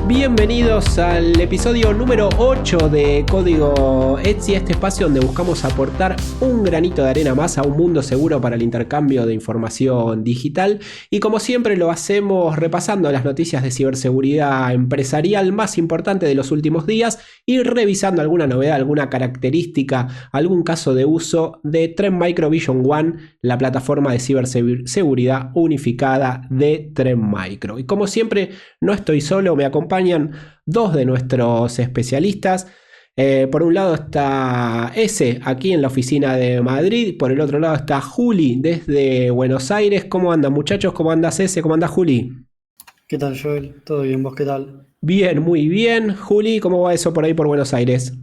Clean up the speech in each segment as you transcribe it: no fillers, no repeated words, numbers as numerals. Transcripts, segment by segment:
Bienvenidos al episodio número 8 de Código Etsy, este espacio donde buscamos aportar un granito de arena más a un mundo seguro para el intercambio de información digital. Y como siempre lo hacemos repasando las noticias de ciberseguridad empresarial más importantes de los últimos días y revisando alguna novedad, alguna característica, algún caso de uso de Trend Micro Vision One, la plataforma de ciberseguridad unificada de Trend Micro. Y como siempre no estoy solo, me acompañan dos de nuestros especialistas. Por un lado está Ese, aquí en la oficina de Madrid. Por el otro lado está Juli, desde Buenos Aires. ¿Cómo andan, muchachos? ¿Cómo andas, Ese? ¿Cómo andas, Juli? ¿Qué tal, Joel? ¿Todo bien? ¿Vos qué tal? Bien, muy bien. Juli, ¿cómo va eso por ahí por Buenos Aires?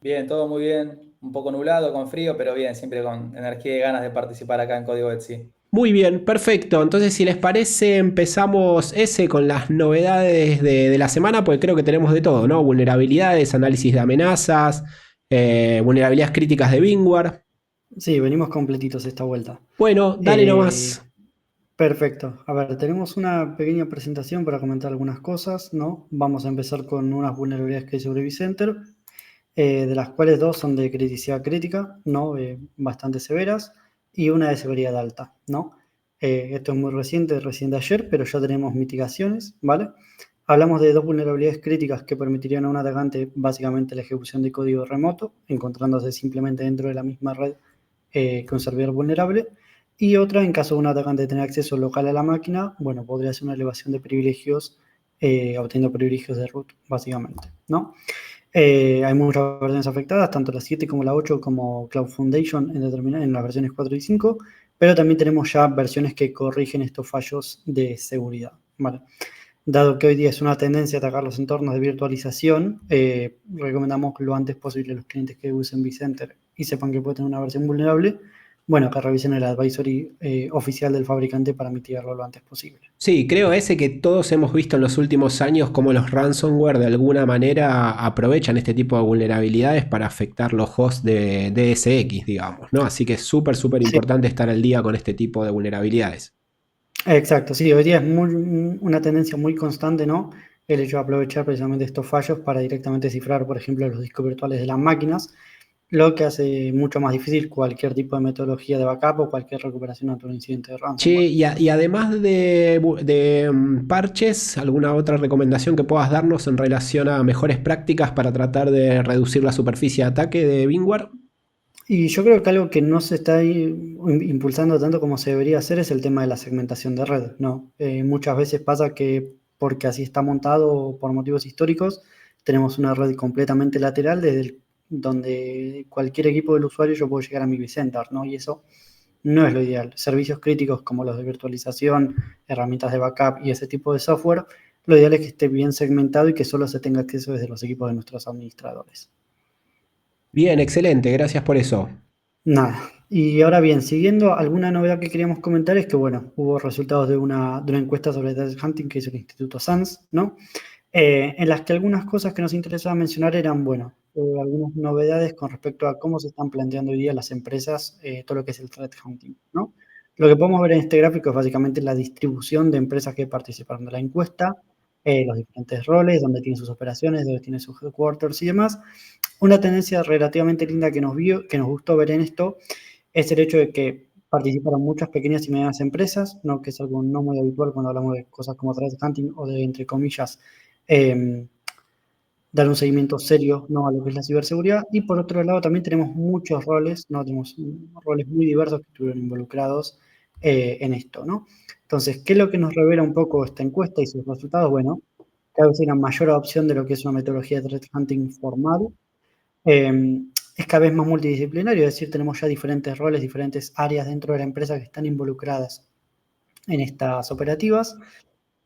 Bien, todo muy bien. Un poco nublado, con frío, pero bien, siempre con energía y ganas de participar acá en Código Etsy. Muy bien, perfecto. Entonces, si les parece, empezamos ese con las novedades de la semana, porque creo que tenemos de todo, ¿no? Vulnerabilidades, análisis de amenazas, vulnerabilidades críticas de VMware. Sí, venimos completitos esta vuelta. Bueno, dale Eh, nomás. Perfecto. A ver, tenemos una pequeña presentación para comentar algunas cosas, ¿no? Vamos a empezar con unas vulnerabilidades que hay sobre vCenter, de las cuales dos son de criticidad crítica, ¿no? Bastante severas, y una de severidad alta, ¿no? Esto es muy reciente, recién de ayer, pero ya tenemos mitigaciones, ¿vale? Hablamos de dos vulnerabilidades críticas que permitirían a un atacante básicamente la ejecución de código remoto, encontrándose simplemente dentro de la misma red que un servidor vulnerable. Y otra, en caso de un atacante tener acceso local a la máquina, bueno, podría ser una elevación de privilegios, obteniendo privilegios de root, básicamente, ¿no? Hay muchas versiones afectadas, tanto la 7 como la 8 como Cloud Foundation en las versiones 4 y 5, pero también tenemos ya versiones que corrigen estos fallos de seguridad, ¿vale? Dado que hoy día es una tendencia a atacar los entornos de virtualización, recomendamos lo antes posible a los clientes que usen vCenter y sepan que puede tener una versión vulnerable, bueno, que revisen el advisory oficial del fabricante para mitigarlo lo antes posible. Sí, creo ese que todos hemos visto en los últimos años cómo los ransomware de alguna manera aprovechan este tipo de vulnerabilidades para afectar los hosts de DSX, digamos, ¿no? Así que es súper, súper Sí, importante estar al día con este tipo de vulnerabilidades. exacto, sí, hoy día es una tendencia muy constante, ¿no? El hecho de aprovechar precisamente estos fallos para directamente cifrar, por ejemplo, los discos virtuales de las máquinas, lo que hace mucho más difícil cualquier tipo de metodología de backup o cualquier recuperación ante un incidente de Che, ransomware. y además de parches, ¿alguna otra recomendación que puedas darnos en relación a mejores prácticas para tratar de reducir la superficie de ataque de VMware? Y yo creo que algo que no se está ahí impulsando tanto como se debería hacer es el tema de la segmentación de red, ¿no? Muchas veces pasa que porque así está montado por motivos históricos, tenemos una red completamente lateral donde cualquier equipo del usuario yo puedo llegar a mi vCenter, ¿no? Y eso no es lo ideal. Servicios críticos como los de virtualización, herramientas de backup y ese tipo de software, lo ideal es que esté bien segmentado y que solo se tenga acceso desde los equipos de nuestros administradores. Bien, excelente, gracias por eso. Nada. Y ahora bien, siguiendo, alguna novedad que queríamos comentar es que, bueno, hubo resultados de una encuesta sobre Threat Hunting que hizo el Instituto SANS, ¿no? En las que algunas cosas que nos interesaba mencionar eran, bueno, algunas novedades con respecto a cómo se están planteando hoy día las empresas todo lo que es el Threat Hunting, ¿no? Lo que podemos ver en este gráfico es básicamente la distribución de empresas que participaron de la encuesta, los diferentes roles, dónde tienen sus operaciones, dónde tienen sus headquarters y demás. Una tendencia relativamente linda que nos gustó ver en esto es el hecho de que participaron muchas pequeñas y medianas empresas, ¿no? Que es algo no muy habitual cuando hablamos de cosas como threat hunting o de, entre comillas, eh, dar un seguimiento serio, ¿no? A lo que es la ciberseguridad. Y por otro lado también tenemos muchos roles, ¿no? Tenemos roles muy diversos que estuvieron involucrados en esto, ¿no? Entonces, ¿qué es lo que nos revela un poco esta encuesta y sus resultados? Bueno, cada vez hay una mayor adopción de lo que es una metodología de threat hunting formal, es cada vez más multidisciplinario, es decir, tenemos ya diferentes roles, diferentes áreas dentro de la empresa que están involucradas en estas operativas.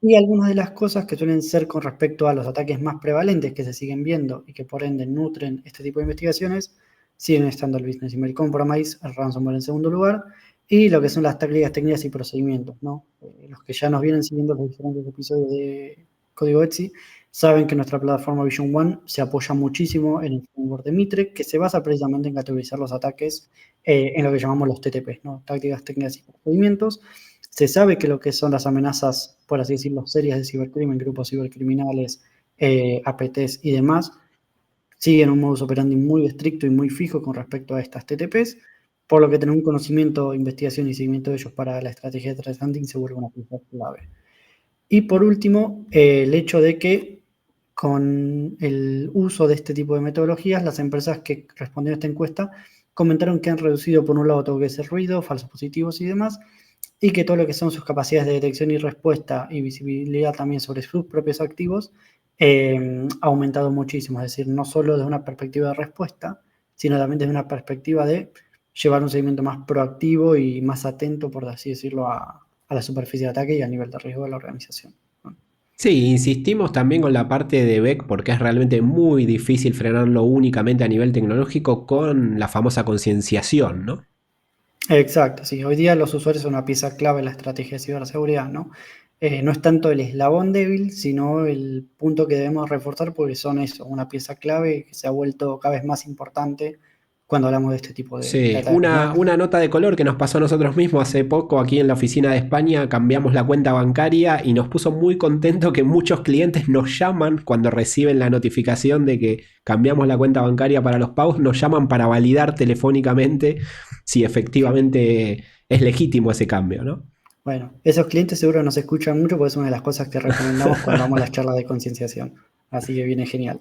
Y algunas de las cosas que suelen ser con respecto a los ataques más prevalentes que se siguen viendo y que por ende nutren este tipo de investigaciones, siguen estando el Business Email Compromise, el ransomware en segundo lugar, y lo que son las tácticas, técnicas y procedimientos, ¿no? Los que ya nos vienen siguiendo los diferentes episodios de Código Etsy saben que nuestra plataforma Vision One se apoya muchísimo en el framework de Mitre, que se basa precisamente en categorizar los ataques en lo que llamamos los TTP, ¿no? Tácticas, técnicas y procedimientos. Se sabe que lo que son las amenazas, por así decirlo, serias de cibercrimen, grupos cibercriminales, APTs y demás, siguen un modus operandi muy estricto y muy fijo con respecto a estas TTPs, por lo que tener un conocimiento, investigación y seguimiento de ellos para la estrategia de threat hunting se vuelve una pieza clave. Y por último, el hecho de que con el uso de este tipo de metodologías, las empresas que respondieron a esta encuesta comentaron que han reducido por un lado todo lo que es el ruido, falsos positivos y demás, y que todo lo que son sus capacidades de detección y respuesta y visibilidad también sobre sus propios activos ha aumentado muchísimo. Es decir, no solo desde una perspectiva de respuesta, sino también desde una perspectiva de llevar un seguimiento más proactivo y más atento, por así decirlo, a la superficie de ataque y al nivel de riesgo de la organización. Sí, insistimos también con la parte de Beck porque es realmente muy difícil frenarlo únicamente a nivel tecnológico con la famosa concienciación, ¿no? Exacto, sí. Hoy día los usuarios son una pieza clave en la estrategia de ciberseguridad, ¿no? No es tanto el eslabón débil, sino el punto que debemos reforzar porque son eso, una pieza clave que se ha vuelto cada vez más importante cuando hablamos de este tipo de Sí, ataques, ¿no? una nota de color que nos pasó a nosotros mismos hace poco aquí en la oficina de España, cambiamos la cuenta bancaria y nos puso muy contento que muchos clientes nos llaman cuando reciben la notificación de que cambiamos la cuenta bancaria para los pagos, nos llaman para validar telefónicamente si efectivamente es legítimo ese cambio, ¿no? Bueno, esos clientes seguro nos escuchan mucho porque es una de las cosas que recomendamos cuando damos las charlas de concienciación. Así que viene genial.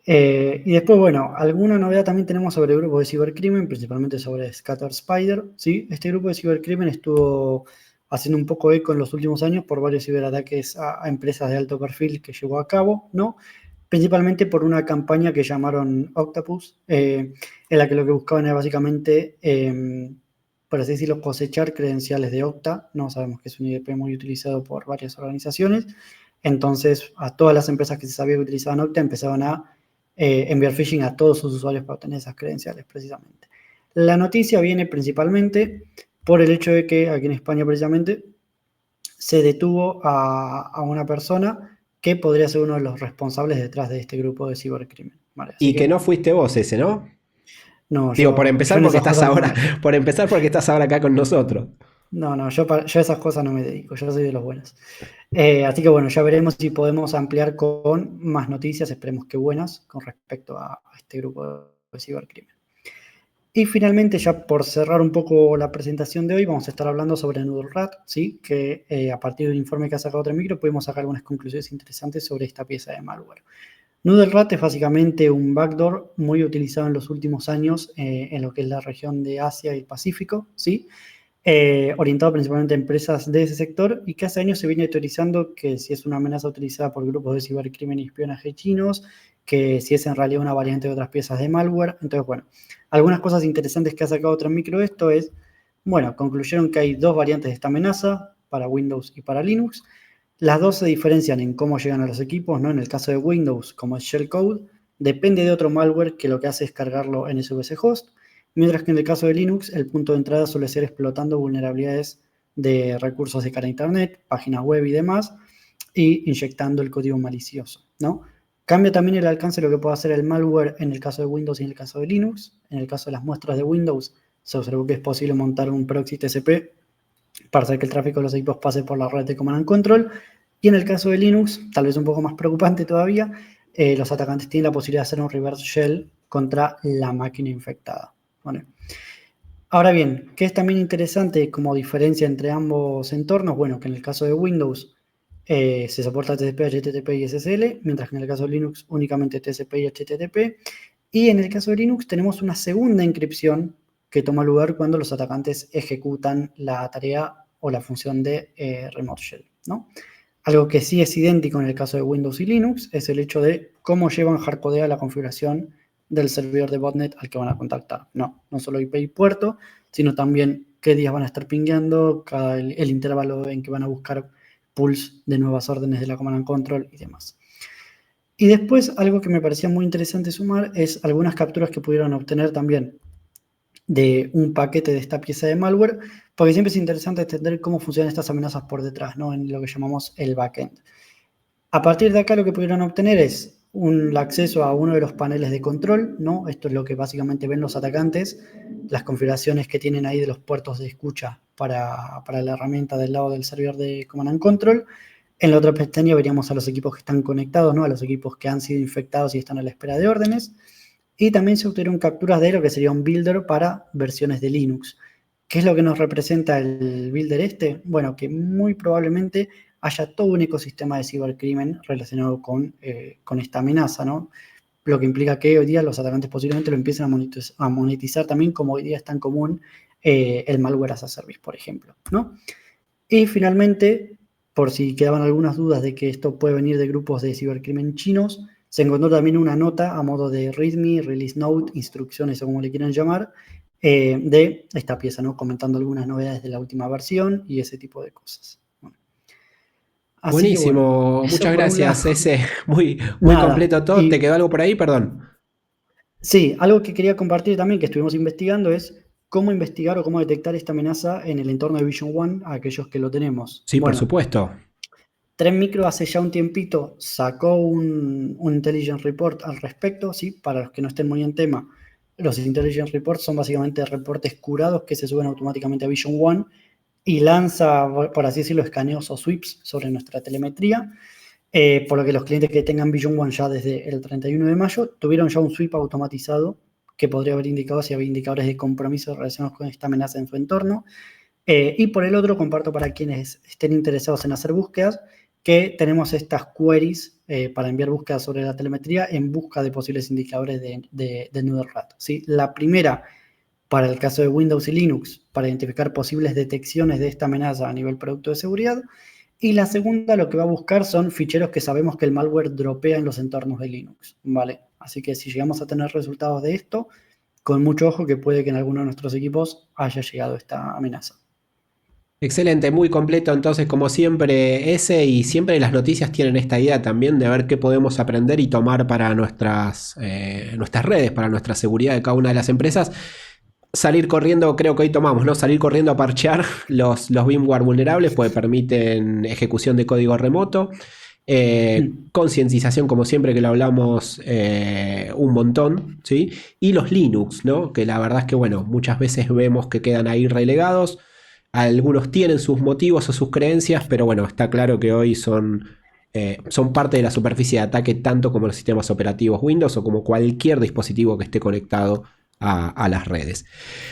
Y después, bueno, alguna novedad también tenemos sobre el grupo de cibercrimen, principalmente sobre Scatter Spider, ¿sí? Este grupo de cibercrimen estuvo haciendo un poco eco en los últimos años por varios ciberataques a empresas de alto perfil que llevó a cabo, ¿no? Principalmente por una campaña que llamaron Octopus, en la que lo que buscaban era básicamente, por así decirlo, cosechar credenciales de Okta, ¿no? Sabemos que es un IDP muy utilizado por varias organizaciones, entonces a todas las empresas que se sabía que utilizaban Okta empezaban a enviar phishing a todos sus usuarios para obtener esas credenciales precisamente. La noticia viene principalmente por el hecho de que aquí en España precisamente se detuvo a una persona que podría ser uno de los responsables detrás de este grupo de cibercrimen. Vale, así Y que no fuiste vos ese, ¿no? no, Digo, por yo empezar en porque esas estás cosas no ahora, me... por empezar porque estás ahora acá con nosotros. No, yo a esas cosas no me dedico, yo soy de los buenos. Así que bueno, ya veremos si podemos ampliar con más noticias, esperemos que buenas, con respecto a este grupo de cibercrimen. Y finalmente, ya por cerrar un poco la presentación de hoy, vamos a estar hablando sobre NoodleRat, ¿sí? Que a partir del informe que ha sacado Tremicro pudimos sacar algunas conclusiones interesantes sobre esta pieza de malware. NoodleRat es básicamente un backdoor muy utilizado en los últimos años en lo que es la región de Asia y el Pacífico, ¿sí? Orientado principalmente a empresas de ese sector y que hace años se viene teorizando que si es una amenaza utilizada por grupos de cibercrimen y espionaje chinos, que si es en realidad una variante de otras piezas de malware. Entonces, bueno, algunas cosas interesantes que ha sacado Transmicro esto es, bueno, concluyeron que hay dos variantes de esta amenaza, para Windows y para Linux. Las dos se diferencian en cómo llegan a los equipos, ¿no? En el caso de Windows, como es shellcode, depende de otro malware que lo que hace es cargarlo en SVC host, mientras que en el caso de Linux, el punto de entrada suele ser explotando vulnerabilidades de recursos de cara a Internet, páginas web y demás, y inyectando el código malicioso, ¿no? Cambia también el alcance de lo que puede hacer el malware en el caso de Windows y en el caso de Linux. En el caso de las muestras de Windows, se observó que es posible montar un proxy TCP para hacer que el tráfico de los equipos pase por la red de Command and Control. Y en el caso de Linux, tal vez un poco más preocupante todavía, los atacantes tienen la posibilidad de hacer un reverse shell contra la máquina infectada. ¿Vale? Ahora bien, ¿qué es también interesante como diferencia entre ambos entornos? Bueno, que en el caso de Windows se soporta TCP, HTTP y SSL, mientras que en el caso de Linux únicamente TCP y HTTP. Y en el caso de Linux tenemos una segunda encripción que toma lugar cuando los atacantes ejecutan la tarea o la función de remote shell, ¿no? Algo que sí es idéntico en el caso de Windows y Linux es el hecho de cómo llevan hardcodeada la configuración del servidor de botnet al que van a contactar. No solo IP y puerto, sino también qué días van a estar pingueando, el intervalo en que van a buscar pulls de nuevas órdenes de la Command and Control y demás. Y después, algo que me parecía muy interesante sumar es algunas capturas que pudieron obtener también de un paquete de esta pieza de malware, porque siempre es interesante entender cómo funcionan estas amenazas por detrás, ¿no? En lo que llamamos el backend. A partir de acá lo que pudieron obtener es el acceso a uno de los paneles de control, ¿no? Esto es lo que básicamente ven los atacantes, las configuraciones que tienen ahí de los puertos de escucha para la herramienta del lado del servidor de Command and Control. En la otra pestaña veríamos a los equipos que están conectados, ¿no? A los equipos que han sido infectados y están a la espera de órdenes. Y también se obtuvieron capturas de lo que sería un builder para versiones de Linux. ¿Qué es lo que nos representa el builder este? Bueno, que muy probablemente haya todo un ecosistema de cibercrimen relacionado con esta amenaza, ¿no? Lo que implica que hoy día los atacantes posiblemente lo empiecen a monetizar también, como hoy día es tan común el malware as a service, por ejemplo, ¿no? Y finalmente, por si quedaban algunas dudas de que esto puede venir de grupos de cibercrimen chinos, se encontró también una nota a modo de README, Release Note, instrucciones o como le quieran llamar, de esta pieza, ¿no? Comentando algunas novedades de la última versión y ese tipo de cosas. Bueno. Buenísimo, Que, muchas gracias, ese muy nada, completo todo. ¿Te quedó algo por ahí? Perdón. Sí, algo que quería compartir también que estuvimos investigando es cómo investigar o cómo detectar esta amenaza en el entorno de Vision One a aquellos que lo tenemos. Sí, bueno, por supuesto. Trend Micro hace ya un tiempito sacó un Intelligence Report al respecto, ¿sí? Para los que no estén muy en tema, los Intelligence Reports son básicamente reportes curados que se suben automáticamente a Vision One y lanza, por así decirlo, escaneos o sweeps sobre nuestra telemetría. Por lo que los clientes que tengan Vision One ya desde el 31 de mayo tuvieron ya un sweep automatizado que podría haber indicado si había indicadores de compromiso relacionados con esta amenaza en su entorno. Y por el otro, comparto para quienes estén interesados en hacer búsquedas, que tenemos estas queries para enviar búsquedas sobre la telemetría en busca de posibles indicadores de Noodle Rat, ¿sí? La primera, para el caso de Windows y Linux, para identificar posibles detecciones de esta amenaza a nivel producto de seguridad. Y la segunda, lo que va a buscar son ficheros que sabemos que el malware dropea en los entornos de Linux, ¿vale? Así que si llegamos a tener resultados de esto, con mucho ojo que puede que en alguno de nuestros equipos haya llegado esta amenaza. Excelente, muy completo entonces como siempre ese, y siempre las noticias tienen esta idea también de ver qué podemos aprender y tomar para nuestras redes, para nuestra seguridad de cada una de las empresas. Salir corriendo, creo que hoy tomamos, ¿no? Salir corriendo a parchear los VMware vulnerables, pues permiten ejecución de código remoto. Concientización, como siempre que lo hablamos un montón, ¿sí? Y los Linux, ¿no? Que la verdad es que, bueno, muchas veces vemos que quedan ahí relegados. Algunos tienen sus motivos o sus creencias, pero bueno, está claro que hoy son parte de la superficie de ataque tanto como los sistemas operativos Windows o como cualquier dispositivo que esté conectado a las redes.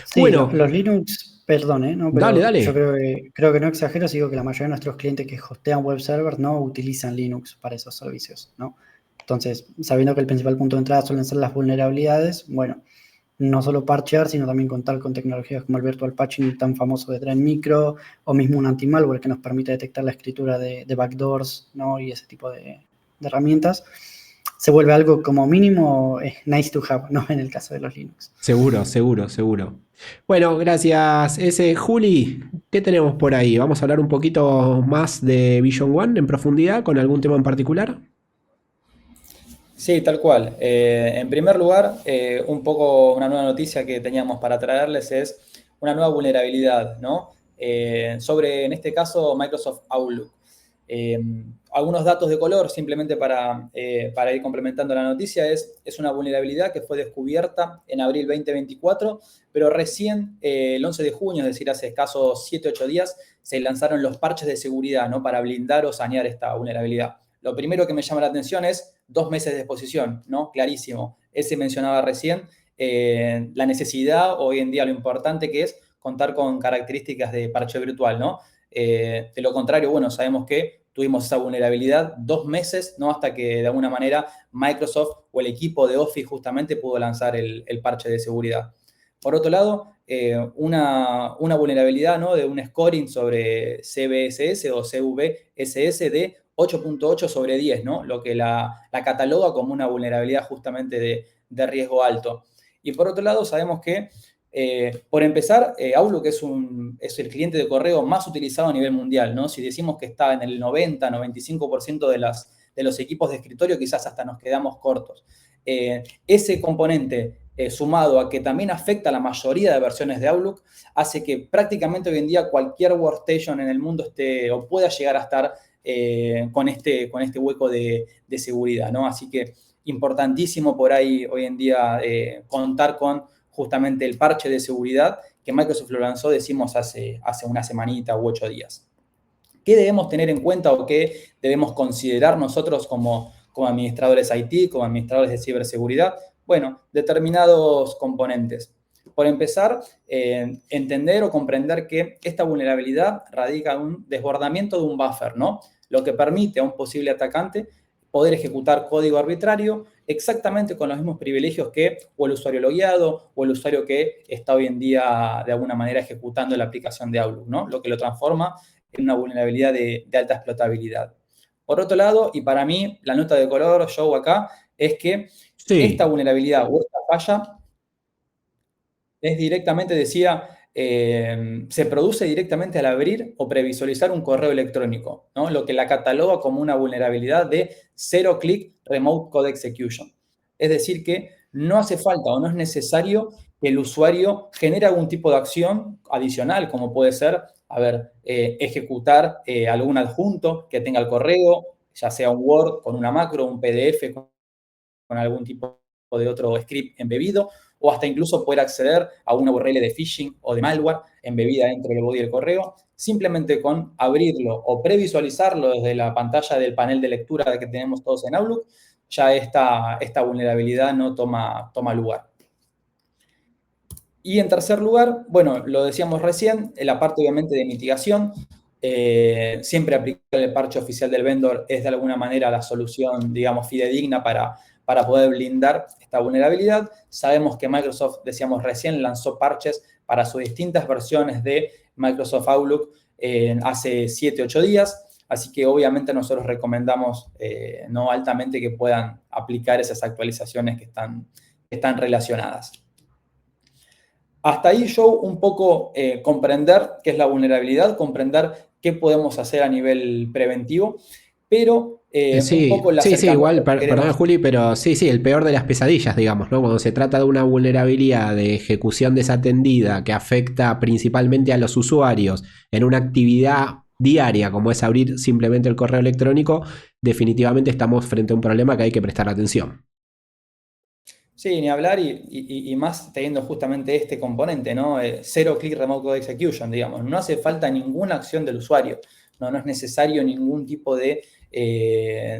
Sí, Bueno, los Linux, perdón, ¿no? dale, Pero dale. yo creo que no exagero si digo que la mayoría de nuestros clientes que hostean web servers no utilizan Linux para esos servicios, ¿no? Entonces, sabiendo que el principal punto de entrada suelen ser las vulnerabilidades, bueno, no solo parchear, sino también contar con tecnologías como el virtual patching tan famoso de Trend Micro, o mismo un anti-malware que nos permite detectar la escritura de backdoors, ¿no? Y ese tipo de herramientas, se vuelve algo como mínimo nice to have, ¿no? En el caso de los Linux. Seguro, seguro, seguro. Bueno, gracias. Juli, ¿qué tenemos por ahí? Vamos a hablar un poquito más de Vision One en profundidad con algún tema en particular. Sí, tal cual. En primer lugar, un poco una nueva noticia que teníamos para traerles es una nueva vulnerabilidad, ¿no? Sobre, en este caso, Microsoft Outlook. Algunos datos de color, simplemente para ir complementando la noticia, es una vulnerabilidad que fue descubierta en abril 2024, pero recién el 11 de junio, es decir, hace escasos 7-8 días, se lanzaron los parches de seguridad, ¿no? Para blindar o sanear esta vulnerabilidad. Lo primero que me llama la atención es 2 meses de exposición, ¿no? Clarísimo. Ese mencionaba recién la necesidad, hoy en día lo importante que es contar con características de parche virtual, ¿no? De lo contrario, bueno, sabemos que tuvimos esa vulnerabilidad 2 meses, ¿no? Hasta que de alguna manera Microsoft o el equipo de Office justamente pudo lanzar el parche de seguridad. Por otro lado, una vulnerabilidad, ¿no? De un scoring sobre CVSS o CVSS de 8.8 sobre 10, ¿no? Lo que la cataloga como una vulnerabilidad justamente de riesgo alto. Y por otro lado, sabemos que, por empezar, Outlook es el cliente de correo más utilizado a nivel mundial, ¿no? Si decimos que está en el 90-95% de los equipos de escritorio, quizás hasta nos quedamos cortos. Ese componente, sumado a que también afecta a la mayoría de versiones de Outlook, hace que prácticamente hoy en día cualquier workstation en el mundo esté o pueda llegar a estar con este hueco de seguridad, ¿no? Así que importantísimo por ahí hoy en día contar con justamente el parche de seguridad que Microsoft lo lanzó, decimos, hace una semanita u 8 días. ¿Qué debemos tener en cuenta o qué debemos considerar nosotros como administradores IT, como administradores de ciberseguridad? Bueno, determinados componentes. Por empezar, entender o comprender que esta vulnerabilidad radica en un desbordamiento de un buffer, ¿no? Lo que permite a un posible atacante poder ejecutar código arbitrario exactamente con los mismos privilegios que o el usuario logueado o el usuario que está hoy en día de alguna manera ejecutando la aplicación de Outlook, ¿no? Lo que lo transforma en una vulnerabilidad de alta explotabilidad. Por otro lado, y para mí la nota de color, show acá, es que esta vulnerabilidad o esta falla es directamente, decía, se produce directamente al abrir o previsualizar un correo electrónico, ¿no? Lo que la cataloga como una vulnerabilidad de zero click remote code execution. Es decir, que no hace falta o no es necesario que el usuario genere algún tipo de acción adicional, como puede ser, ejecutar algún adjunto que tenga el correo, ya sea un Word con una macro, un PDF con algún tipo de otro script embebido, o hasta incluso poder acceder a una URL de phishing o de malware embebida dentro del body del correo, simplemente con abrirlo o previsualizarlo desde la pantalla del panel de lectura que tenemos todos en Outlook, ya esta vulnerabilidad no toma lugar. Y en tercer lugar, bueno, lo decíamos recién, la parte obviamente de mitigación. Siempre aplicar el parche oficial del vendor es de alguna manera la solución, digamos, fidedigna para poder blindar esta vulnerabilidad. Sabemos que Microsoft, decíamos recién, lanzó parches para sus distintas versiones de Microsoft Outlook hace 7-8 días, así que obviamente nosotros recomendamos no altamente que puedan aplicar esas actualizaciones que están relacionadas. Hasta ahí yo un poco comprender qué es la vulnerabilidad, comprender qué podemos hacer a nivel preventivo, pero un poco el acercamiento igual, que perdón, queremos. Juli, pero sí, el peor de las pesadillas, digamos, ¿no? Cuando se trata de una vulnerabilidad de ejecución desatendida que afecta principalmente a los usuarios en una actividad diaria, como es abrir simplemente el correo electrónico, definitivamente estamos frente a un problema que hay que prestar atención. Sí, ni hablar y más teniendo justamente este componente, ¿no? Zero click remote code execution, digamos. No hace falta ninguna acción del usuario, no es necesario ningún tipo de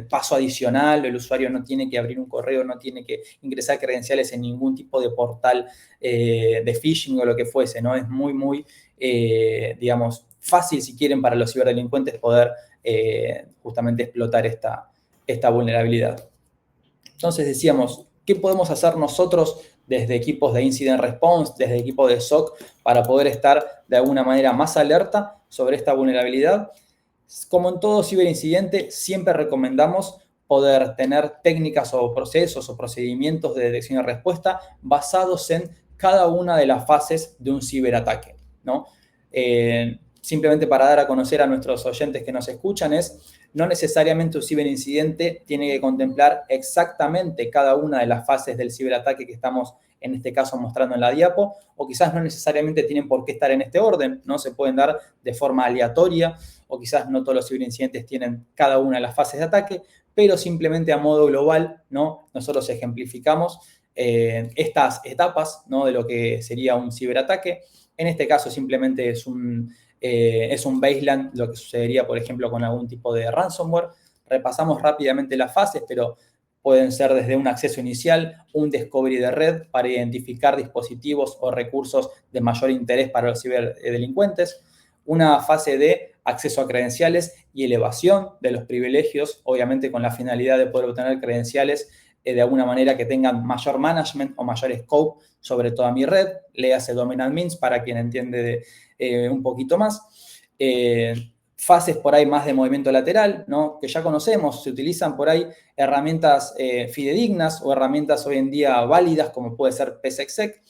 paso adicional, el usuario no tiene que abrir un correo, no tiene que ingresar credenciales en ningún tipo de portal de phishing o lo que fuese, ¿no? Es muy, digamos, fácil, si quieren, para los ciberdelincuentes poder justamente explotar esta vulnerabilidad. Entonces decíamos, ¿qué podemos hacer nosotros desde equipos de Incident Response, desde equipos de SOC, para poder estar de alguna manera más alerta sobre esta vulnerabilidad? Como en todo ciberincidente, siempre recomendamos poder tener técnicas o procesos o procedimientos de detección y respuesta basados en cada una de las fases de un ciberataque, ¿no? Simplemente para dar a conocer a nuestros oyentes que nos escuchan no necesariamente un ciberincidente tiene que contemplar exactamente cada una de las fases del ciberataque que estamos en este caso mostrando en la diapo, o quizás no necesariamente tienen por qué estar en este orden, ¿no? Se pueden dar de forma aleatoria, o quizás no todos los ciberincidentes tienen cada una de las fases de ataque, pero simplemente a modo global, ¿no? Nosotros ejemplificamos estas etapas, ¿no? De lo que sería un ciberataque. En este caso simplemente es un baseline, lo que sucedería, por ejemplo, con algún tipo de ransomware. Repasamos rápidamente las fases, pero pueden ser desde un acceso inicial, un discovery de red para identificar dispositivos o recursos de mayor interés para los ciberdelincuentes, una fase de acceso a credenciales y elevación de los privilegios, obviamente con la finalidad de poder obtener credenciales de alguna manera que tengan mayor management o mayor scope sobre toda mi red, léase domain admins para quien entiende un poquito más. Fases por ahí más de movimiento lateral, ¿no? Que ya conocemos, se utilizan por ahí herramientas fidedignas o herramientas hoy en día válidas como puede ser PSEXSEC,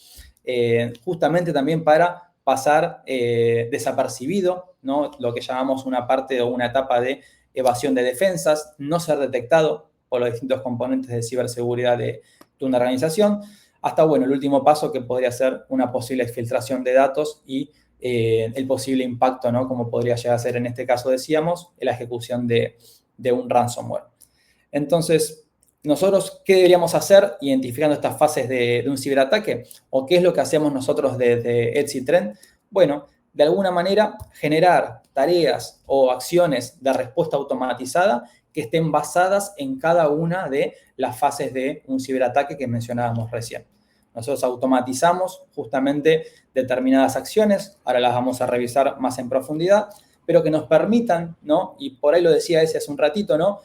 justamente también para pasar desapercibido, ¿no? Lo que llamamos una parte o una etapa de evasión de defensas, no ser detectado por los distintos componentes de ciberseguridad de una organización, hasta, bueno, el último paso que podría ser una posible exfiltración de datos y el posible impacto, ¿no? Como podría llegar a ser en este caso, decíamos, la ejecución de un ransomware. Entonces, nosotros, ¿qué deberíamos hacer identificando estas fases de un ciberataque? ¿O qué es lo que hacemos nosotros desde Etsy Trend? Bueno, de alguna manera generar tareas o acciones de respuesta automatizada que estén basadas en cada una de las fases de un ciberataque que mencionábamos recién. Nosotros automatizamos justamente determinadas acciones, ahora las vamos a revisar más en profundidad, pero que nos permitan, ¿no? Y por ahí lo decía ese hace un ratito, ¿no?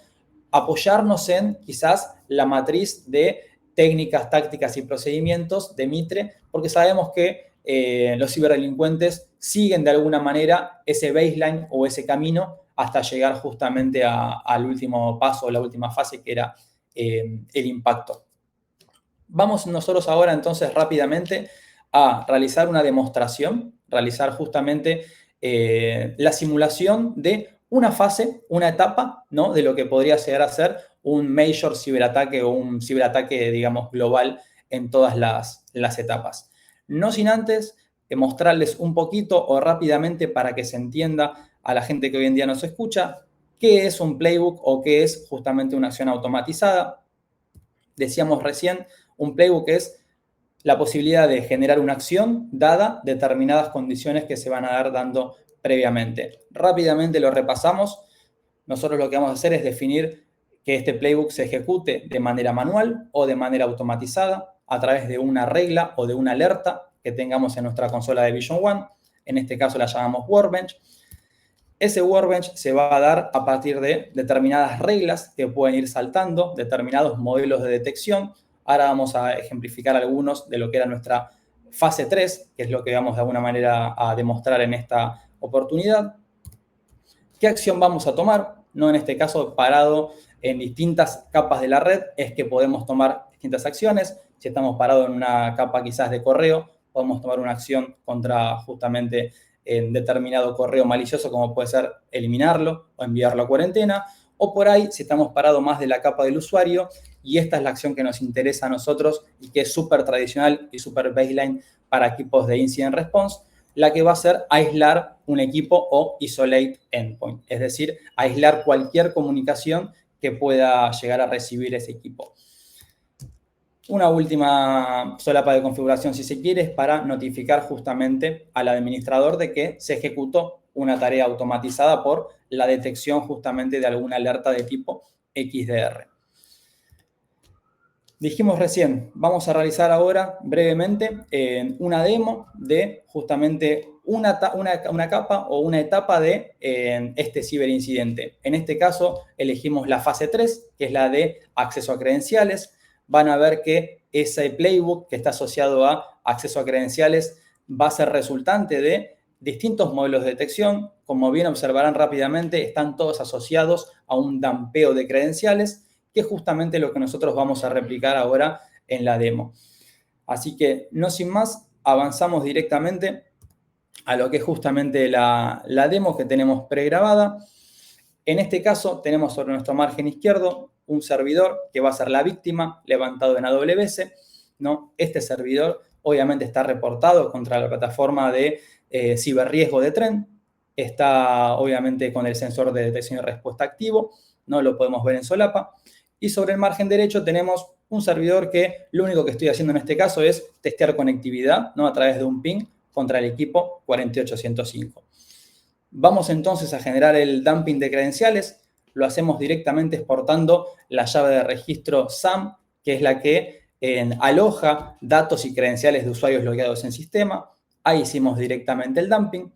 Apoyarnos en quizás la matriz de técnicas, tácticas y procedimientos de Mitre, porque sabemos que los ciberdelincuentes siguen de alguna manera ese baseline o ese camino hasta llegar justamente al último paso, la última fase, que era el impacto. Vamos nosotros ahora entonces rápidamente a realizar una demostración, realizar justamente la simulación de una fase, una etapa, ¿no? De lo que podría llegar a ser un major ciberataque o un ciberataque, digamos, global en todas las etapas. No sin antes mostrarles un poquito o rápidamente para que se entienda a la gente que hoy en día nos escucha qué es un playbook o qué es justamente una acción automatizada. Decíamos recién, un playbook es la posibilidad de generar una acción dada determinadas condiciones que se van a dar dando previamente. Rápidamente lo repasamos. Nosotros lo que vamos a hacer es definir que este playbook se ejecute de manera manual o de manera automatizada a través de una regla o de una alerta que tengamos en nuestra consola de Vision One. En este caso la llamamos Workbench. Ese Workbench se va a dar a partir de determinadas reglas que pueden ir saltando, determinados modelos de detección. Ahora vamos a ejemplificar algunos de lo que era nuestra fase 3, que es lo que vamos de alguna manera a demostrar en esta oportunidad. ¿Qué acción vamos a tomar? No, en este caso, parado en distintas capas de la red, es que podemos tomar distintas acciones. Si estamos parados en una capa quizás de correo, podemos tomar una acción contra justamente en determinado correo malicioso, como puede ser eliminarlo o enviarlo a cuarentena, o por ahí, si estamos parados más de la capa del usuario, y esta es la acción que nos interesa a nosotros y que es súper tradicional y súper baseline para equipos de incident response, la que va a ser aislar un equipo o isolate endpoint, es decir, aislar cualquier comunicación que pueda llegar a recibir ese equipo. Una última solapa de configuración, si se quiere, es para notificar justamente al administrador de que se ejecutó una tarea automatizada por la detección justamente de alguna alerta de tipo XDR. Dijimos recién, vamos a realizar ahora brevemente una demo de justamente una capa o una etapa de este ciberincidente. En este caso elegimos la fase 3, que es la de acceso a credenciales. Van a ver que ese playbook que está asociado a acceso a credenciales va a ser resultante de distintos modelos de detección. Como bien observarán rápidamente, están todos asociados a un dampeo de credenciales, que es justamente lo que nosotros vamos a replicar ahora en la demo. Así que, no sin más, avanzamos directamente a lo que es justamente la demo que tenemos pregrabada. En este caso, tenemos sobre nuestro margen izquierdo un servidor que va a ser la víctima, levantado en AWS, ¿no? Este servidor obviamente está reportado contra la plataforma de ciberriesgo de Trend. Está obviamente con el sensor de detección y respuesta activo, no lo podemos ver en solapa. Y sobre el margen derecho tenemos un servidor que lo único que estoy haciendo en este caso es testear conectividad, ¿no? A través de un ping contra el equipo 48105. Vamos entonces a generar el dumping de credenciales. Lo hacemos directamente exportando la llave de registro SAM, que es la que aloja datos y credenciales de usuarios logueados en sistema. Ahí hicimos directamente el dumping.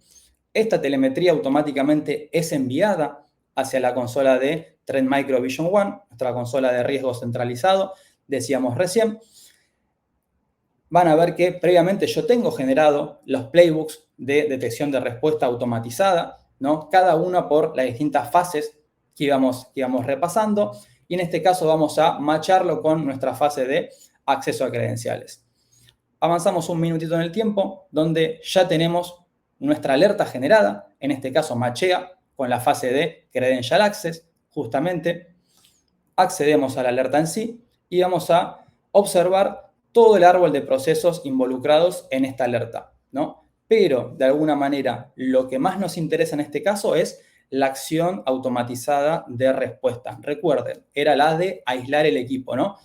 Esta telemetría automáticamente es enviada hacia la consola de Trend Micro Vision One, nuestra consola de riesgo centralizado, decíamos recién. Van a ver que previamente yo tengo generado los playbooks de detección de respuesta automatizada, ¿no? Cada una por las distintas fases que íbamos repasando, y en este caso vamos a macharlo con nuestra fase de acceso a credenciales. Avanzamos un minutito en el tiempo, donde ya tenemos nuestra alerta generada, en este caso machea con la fase de Credential Access, justamente. Accedemos a la alerta en sí y vamos a observar todo el árbol de procesos involucrados en esta alerta, ¿no? Pero, de alguna manera, lo que más nos interesa en este caso es la acción automatizada de respuesta. Recuerden, era la de aislar el equipo, ¿no?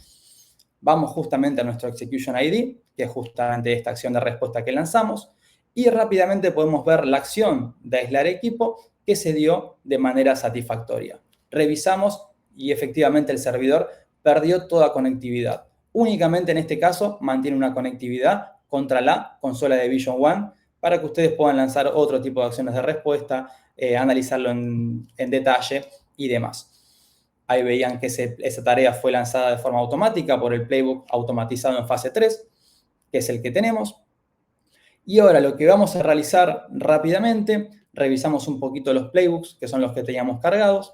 Vamos justamente a nuestro Execution ID, que es justamente esta acción de respuesta que lanzamos, y rápidamente podemos ver la acción de aislar equipo que se dio de manera satisfactoria. Revisamos y efectivamente el servidor perdió toda conectividad. Únicamente en este caso mantiene una conectividad contra la consola de Vision One para que ustedes puedan lanzar otro tipo de acciones de respuesta, analizarlo en detalle y demás. Ahí veían que esa tarea fue lanzada de forma automática por el playbook automatizado en fase 3, que es el que tenemos. Y ahora lo que vamos a realizar rápidamente, revisamos un poquito los playbooks, que son los que teníamos cargados,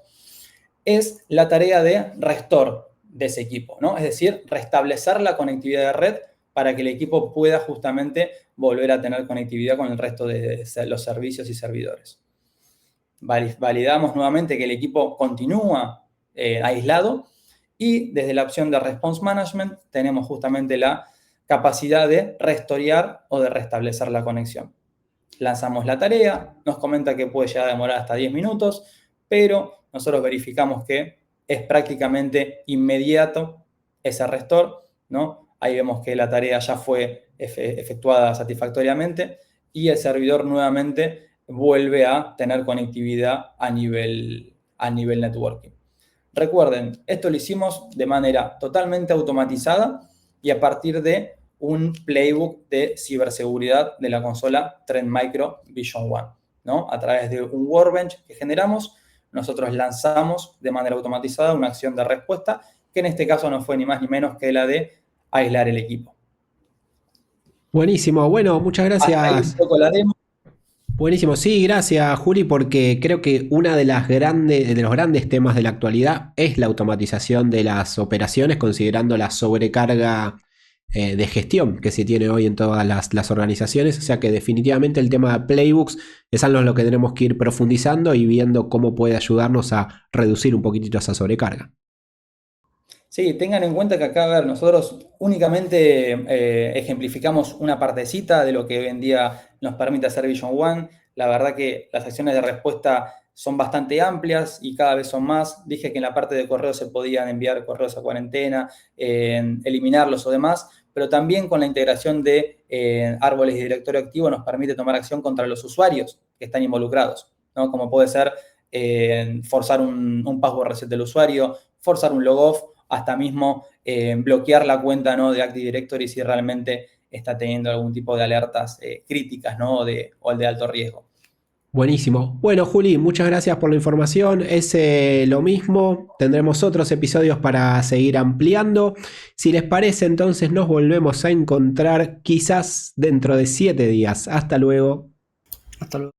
es la tarea de restore de ese equipo, ¿no? Es decir, restablecer la conectividad de red para que el equipo pueda justamente volver a tener conectividad con el resto de los servicios y servidores. Validamos nuevamente que el equipo continúa aislado y desde la opción de Response Management tenemos justamente la capacidad de restorear o de restablecer la conexión. Lanzamos la tarea, nos comenta que puede llegar a demorar hasta 10 minutos, pero nosotros verificamos que es prácticamente inmediato ese restore, ¿no? Ahí vemos que la tarea ya fue efectuada satisfactoriamente y el servidor nuevamente vuelve a tener conectividad a nivel networking. Recuerden, esto lo hicimos de manera totalmente automatizada y a partir de un playbook de ciberseguridad de la consola Trend Micro Vision One, ¿no? A través de un workbench que generamos, nosotros lanzamos de manera automatizada una acción de respuesta que en este caso no fue ni más ni menos que la de aislar el equipo. Buenísimo, bueno, muchas Hasta ahí un gracias. poco la demo. Buenísimo, sí, gracias Juli, porque creo que una de los grandes temas de la actualidad es la automatización de las operaciones, considerando la sobrecarga de gestión que se tiene hoy en todas las organizaciones. O sea que definitivamente el tema de playbooks es algo en lo que tenemos que ir profundizando y viendo cómo puede ayudarnos a reducir un poquitito esa sobrecarga. Sí, tengan en cuenta que acá, a ver, nosotros únicamente ejemplificamos una partecita de lo que hoy en día nos permite hacer Vision One. La verdad que las acciones de respuesta son bastante amplias y cada vez son más. Dije que en la parte de correos se podían enviar correos a cuarentena, eliminarlos o demás, pero también con la integración de árboles de directorio activo nos permite tomar acción contra los usuarios que están involucrados, ¿no? Como puede ser forzar un password reset del usuario, forzar un logoff, hasta mismo bloquear la cuenta, ¿no?, de Active Directory si realmente está teniendo algún tipo de alertas críticas, ¿no?, o el de alto riesgo. Buenísimo. Bueno, Juli, muchas gracias por la información. Es lo mismo. Tendremos otros episodios para seguir ampliando. Si les parece, entonces nos volvemos a encontrar quizás dentro de 7 días. Hasta luego. Hasta luego.